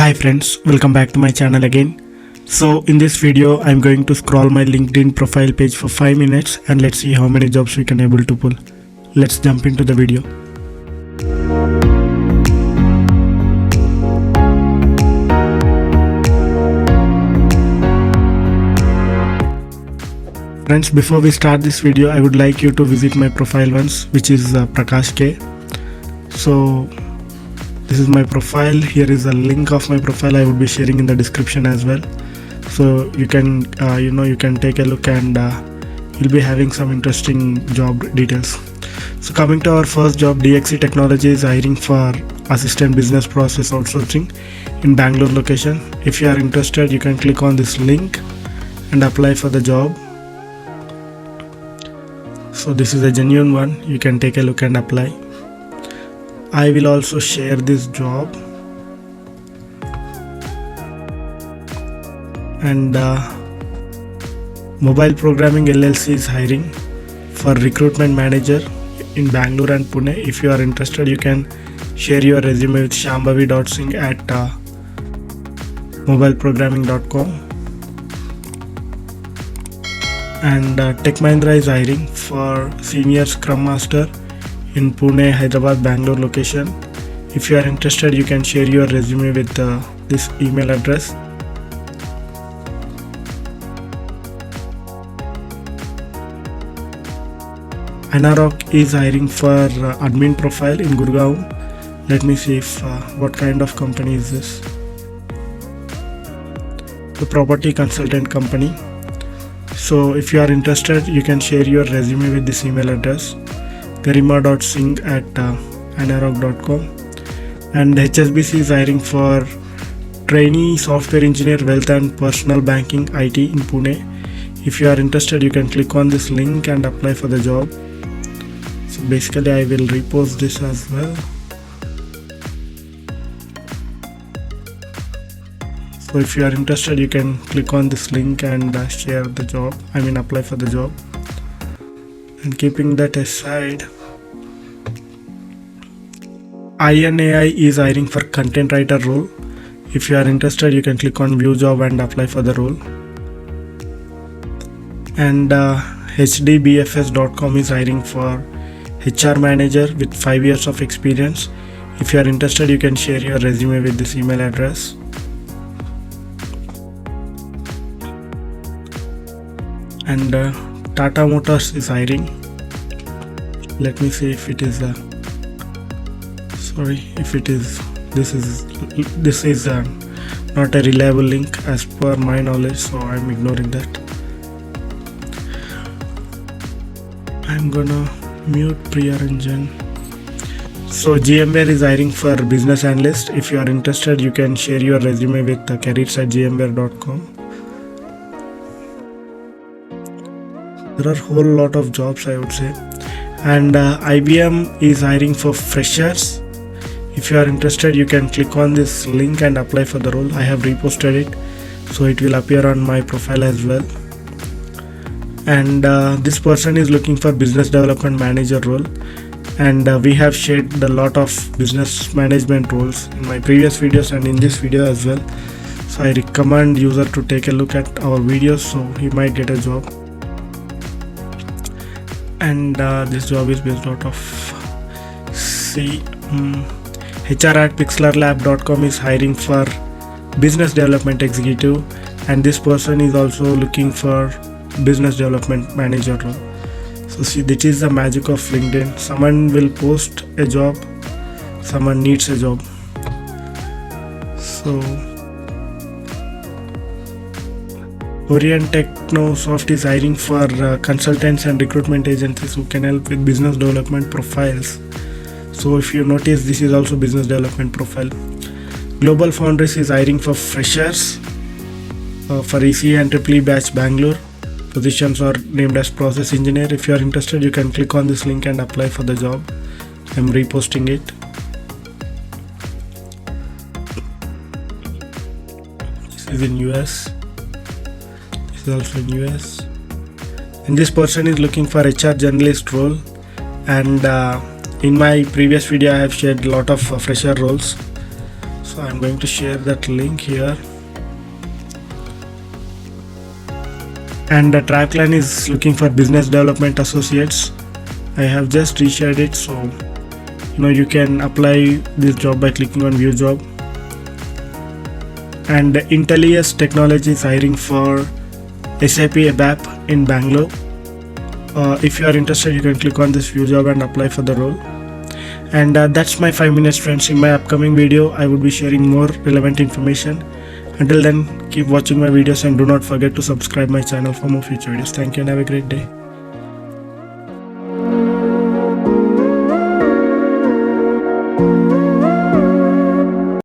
Hi friends, welcome back to my channel again. So in this video I'm going to scroll my LinkedIn profile page for 5 minutes and let's see how many jobs we can able to pull. Let's jump into the video. Friends, before we start this video I would like you to visit my profile once, which is Prakash K. So this is my profile. Here is a link of my profile. I would be sharing in the description as well, so you can you can take a look and you'll be having some interesting job details. So coming to our first job, DXC Technology is hiring for assistant business process outsourcing in Bangalore location. If you are interested, you can click on this link and apply for the job. So this is a genuine one. You can take a look and apply. I will also share this job, and Mobile Programming LLC is hiring for recruitment manager in Bangalore and Pune. If you are interested, you can share your resume with shambhavi.singh at mobileprogramming.com. And Tech Mahindra is hiring for senior Scrum Master in Pune, Hyderabad, Bangalore location. If you are interested, you can share your resume with this email address. ANALYST is hiring for admin profile in Gurgaon. Let me see if what kind of company is this. The property consultant company. So if you are interested, you can share your resume with this email address, garima.singh at anarok.com. And HSBC is hiring for trainee software engineer, wealth and personal banking IT in Pune. If you are interested, you can click on this link and apply for the job. So basically I will repost this as well. So if you are interested, you can click on this link and share the job, apply for the job. And keeping that aside, INAI is hiring for content writer role. If you are interested, you can click on view job and apply for the role. And HDBFS.com is hiring for HR manager with 5 years of experience. If you are interested, you can share your resume with this email address. And Tata Motors is hiring. Let me see if it is this is not a reliable link as per my knowledge, so I'm ignoring that. I'm gonna mute Priyaranjan. So GMWARE is hiring for business analyst. If you are interested, you can share your resume with careers@gmware.com. There are a whole lot of jobs, I would say. And IBM is hiring for freshers. If you are interested, you can click on this link and apply for the role. I have reposted it, so it will appear on my profile as well. And this person is looking for business development manager role, and we have shared a lot of business management roles in my previous videos and in this video as well. So I recommend user to take a look at our videos, so he might get a job. And this job is based out of HR@pixlarlab.com is hiring for business development executive, and this person is also looking for business development manager role. So see, this is the magic of LinkedIn. Someone will post a job, someone needs a job. So Orient Technosoft is hiring for consultants and recruitment agencies who can help with business development profiles. So if you notice, this is also business development profile. Global Foundries is hiring for freshers for ECE and EEE batch Bangalore. Positions are named as process engineer. If you are interested, you can click on this link and apply for the job. I'm reposting it. This is in US. This is also in US. And this person is looking for HR generalist role. And in my previous video, I have shared a lot of fresher roles. So I'm going to share that link here. And the track line is looking for business development associates. I have just reshared it, so you can apply this job by clicking on view job. And Intellius Technology is hiring for SAP ABAP in Bangalore. If you are interested, you can click on this view job and apply for the role. And that's my 5 minutes, friends. In my upcoming video, I would be sharing more relevant information. Until then, keep watching my videos and do not forget to subscribe my channel for more future videos. Thank you and have a great day.